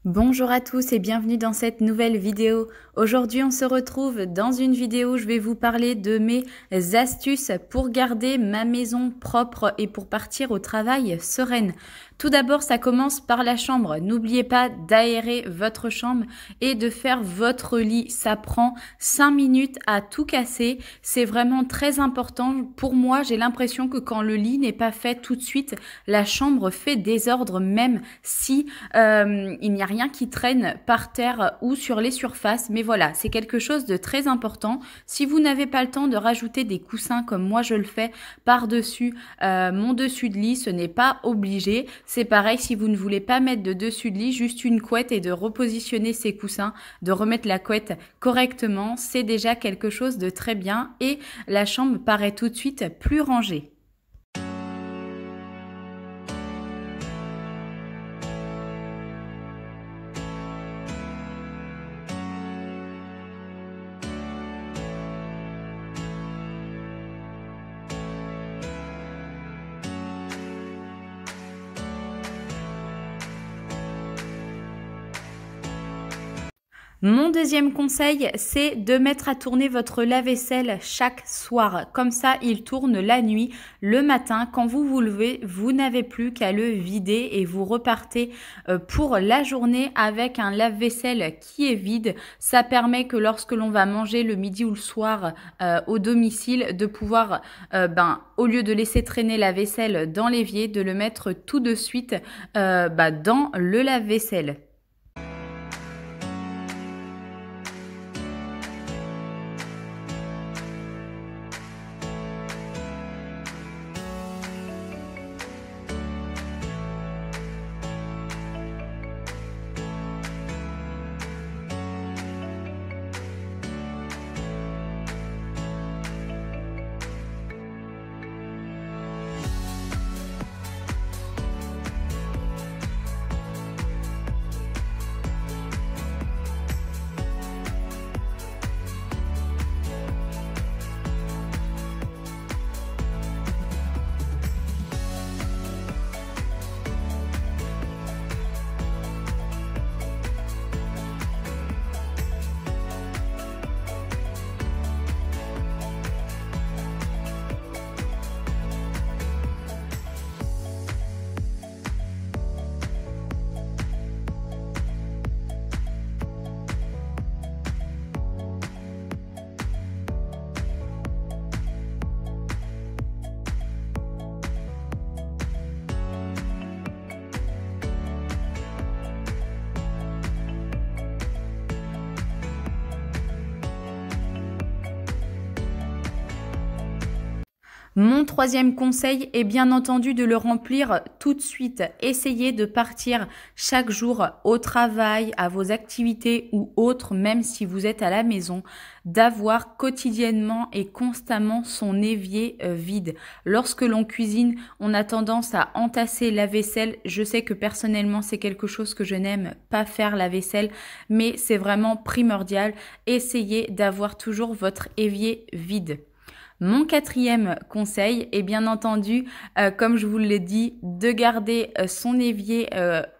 Bonjour à tous et bienvenue dans cette nouvelle vidéo. Aujourd'hui, on se retrouve dans une vidéo où je vais vous parler de mes astuces pour garder ma maison propre et pour partir au travail sereine. Tout d'abord, ça commence par la chambre. N'oubliez pas d'aérer votre chambre et de faire votre lit. Ça prend 5 minutes à tout casser. C'est vraiment très important. Pour moi, j'ai l'impression que quand le lit n'est pas fait tout de suite, la chambre fait désordre même si il n'y a rien qui traîne par terre ou sur les surfaces. Mais voilà, c'est quelque chose de très important. Si vous n'avez pas le temps de rajouter des coussins comme moi je le fais par-dessus mon dessus de lit, ce n'est pas obligé. C'est pareil, si vous ne voulez pas mettre de dessus de lit, juste une couette et de repositionner ces coussins, de remettre la couette correctement, c'est déjà quelque chose de très bien et la chambre paraît tout de suite plus rangée. Mon deuxième conseil, c'est de mettre à tourner votre lave-vaisselle chaque soir. Comme ça, il tourne la nuit. Le matin, quand vous vous levez, vous n'avez plus qu'à le vider et vous repartez pour la journée avec un lave-vaisselle qui est vide. Ça permet que lorsque l'on va manger le midi ou le soir au domicile, de pouvoir, au lieu de laisser traîner la vaisselle dans l'évier, de le mettre tout de suite dans le lave-vaisselle. Mon troisième conseil est bien entendu de le remplir tout de suite. Essayez de partir chaque jour au travail, à vos activités ou autres, même si vous êtes à la maison, d'avoir quotidiennement et constamment son évier vide. Lorsque l'on cuisine, on a tendance à entasser la vaisselle. Je sais que personnellement, c'est quelque chose que je n'aime pas faire, la vaisselle, mais c'est vraiment primordial. Essayez d'avoir toujours votre évier vide. Mon quatrième conseil est bien entendu, comme je vous l'ai dit, de garder son évier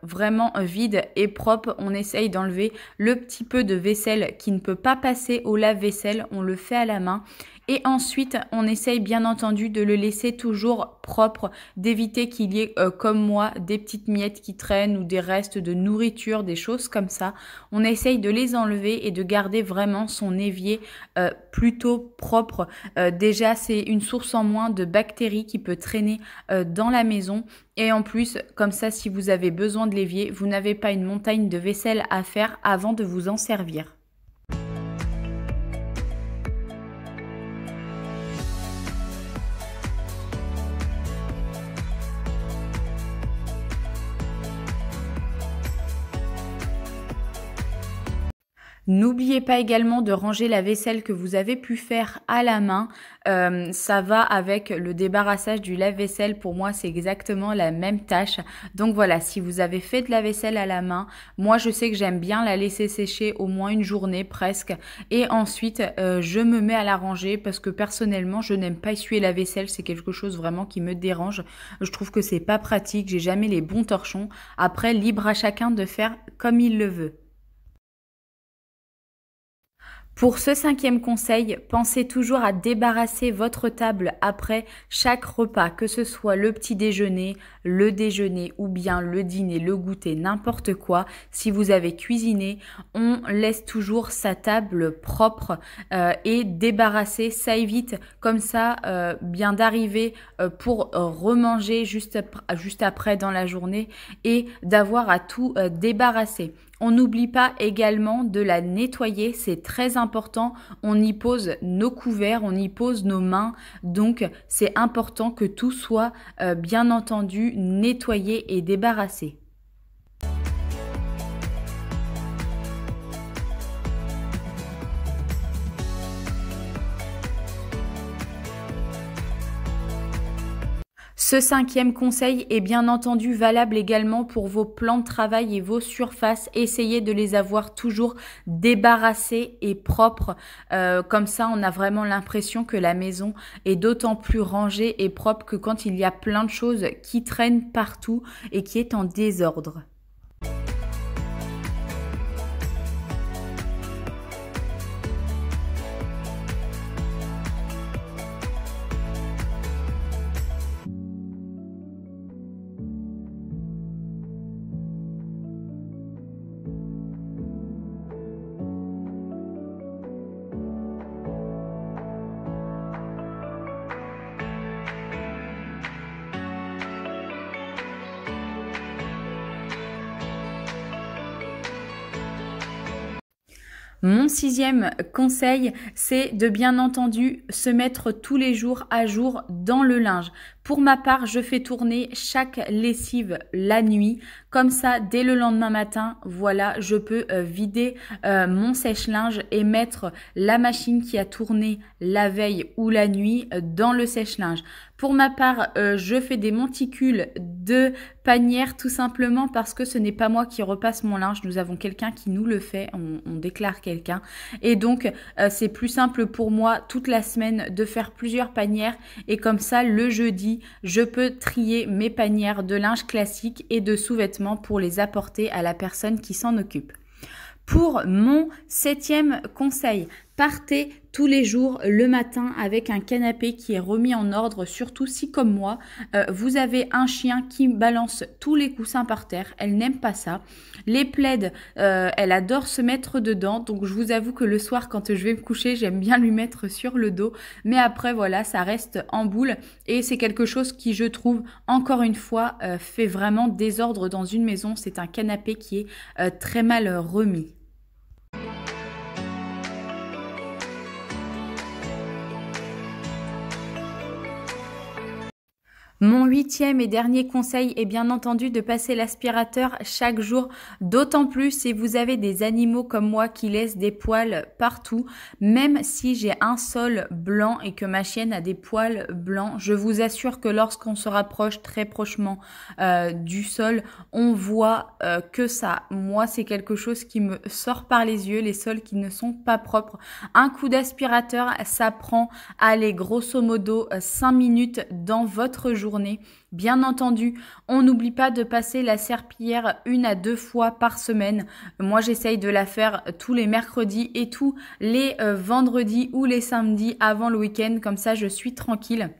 vraiment vide et propre. On essaye d'enlever le petit peu de vaisselle qui ne peut pas passer au lave-vaisselle. On le fait à la main. Et ensuite, on essaye bien entendu de le laisser toujours propre, d'éviter qu'il y ait, comme moi, des petites miettes qui traînent ou des restes de nourriture, des choses comme ça. On essaye de les enlever et de garder vraiment son évier plutôt propre. Déjà, c'est une source en moins de bactéries qui peut traîner dans la maison. Et en plus, comme ça, si vous avez besoin de l'évier, vous n'avez pas une montagne de vaisselle à faire avant de vous en servir. N'oubliez pas également de ranger la vaisselle que vous avez pu faire à la main. Ça va avec le débarrassage du lave-vaisselle. Pour moi, c'est exactement la même tâche. Donc voilà, si vous avez fait de la vaisselle à la main, moi je sais que j'aime bien la laisser sécher au moins une journée presque. Et ensuite, je me mets à la ranger parce que personnellement, je n'aime pas essuyer la vaisselle. C'est quelque chose vraiment qui me dérange. Je trouve que c'est pas pratique. J'ai jamais les bons torchons. Après, libre à chacun de faire comme il le veut. Pour ce 5e conseil, pensez toujours à débarrasser votre table après chaque repas, que ce soit le petit déjeuner, le déjeuner ou bien le dîner, le goûter, n'importe quoi. Si vous avez cuisiné, on laisse toujours sa table propre et débarrassée. Ça évite comme ça bien d'arriver pour remanger juste après dans la journée et d'avoir à tout débarrasser. On n'oublie pas également de la nettoyer, c'est très important. On y pose nos couverts, on y pose nos mains. Donc, c'est important que tout soit bien entendu nettoyé et débarrassé. Ce 5e conseil est bien entendu valable également pour vos plans de travail et vos surfaces. Essayez de les avoir toujours débarrassés et propres. Comme ça, on a vraiment l'impression que la maison est d'autant plus rangée et propre que quand il y a plein de choses qui traînent partout et qui est en désordre. Mon 6e conseil, c'est de bien entendu se mettre tous les jours à jour dans le linge. Pour ma part, je fais tourner chaque lessive la nuit. Comme ça, dès le lendemain matin, voilà, je peux vider mon sèche-linge et mettre la machine qui a tourné la veille ou la nuit dans le sèche-linge. Pour ma part, je fais des monticules de panière tout simplement parce que ce n'est pas moi qui repasse mon linge. Nous avons quelqu'un qui nous le fait, on déclare quelqu'un. Et donc, c'est plus simple pour moi toute la semaine de faire plusieurs panières. Et comme ça, le jeudi, je peux trier mes panières de linge classique et de sous-vêtements pour les apporter à la personne qui s'en occupe. Pour mon 7e conseil, partez tous les jours le matin avec un canapé qui est remis en ordre, surtout si comme moi, vous avez un chien qui balance tous les coussins par terre. Elle n'aime pas ça. Les plaids, elle adore se mettre dedans. Donc je vous avoue que le soir, quand je vais me coucher, j'aime bien lui mettre sur le dos. Mais après, voilà, ça reste en boule. Et c'est quelque chose qui, je trouve, encore une fois, fait vraiment désordre dans une maison. C'est un canapé qui est très mal remis. Mon 8e et dernier conseil est bien entendu de passer l'aspirateur chaque jour, d'autant plus si vous avez des animaux comme moi qui laissent des poils partout. Même si j'ai un sol blanc et que ma chienne a des poils blancs, je vous assure que lorsqu'on se rapproche très prochement du sol, on voit que ça. Moi, c'est quelque chose qui me sort par les yeux, les sols qui ne sont pas propres. Un coup d'aspirateur, ça prend, allez, grosso modo, 5 minutes dans votre journée. Bien entendu, on n'oublie pas de passer la serpillière 1 à 2 fois par semaine. Moi, j'essaye de la faire tous les mercredis et tous les vendredis ou les samedis avant le week-end. Comme ça, je suis tranquille.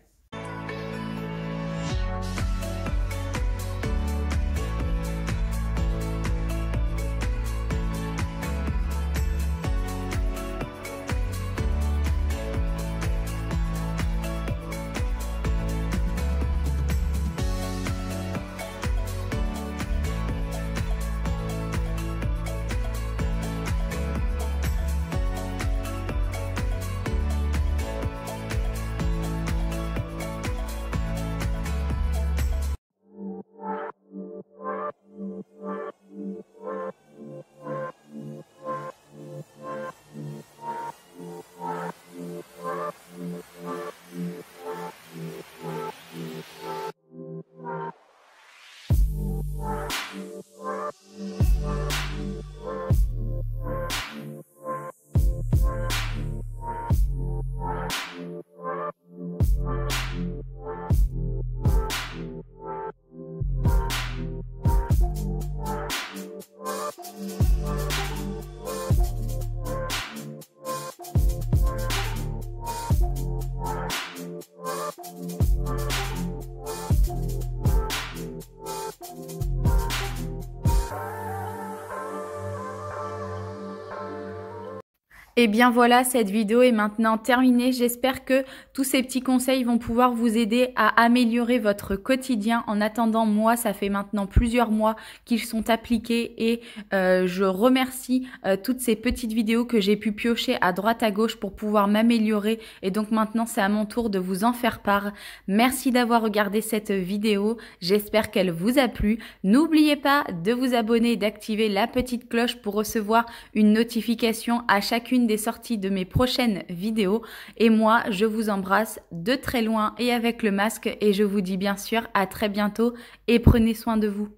Et bien voilà, cette vidéo est maintenant terminée. J'espère que tous ces petits conseils vont pouvoir vous aider à améliorer votre quotidien. En attendant, moi, ça fait maintenant plusieurs mois qu'ils sont appliqués et je remercie toutes ces petites vidéos que j'ai pu piocher à droite à gauche pour pouvoir m'améliorer. Et donc maintenant, c'est à mon tour de vous en faire part. Merci d'avoir regardé cette vidéo. J'espère qu'elle vous a plu. N'oubliez pas de vous abonner et d'activer la petite cloche pour recevoir une notification à chacune des sorties de mes prochaines vidéos. Et moi, je vous embrasse de très loin et avec le masque et je vous dis bien sûr à très bientôt et prenez soin de vous.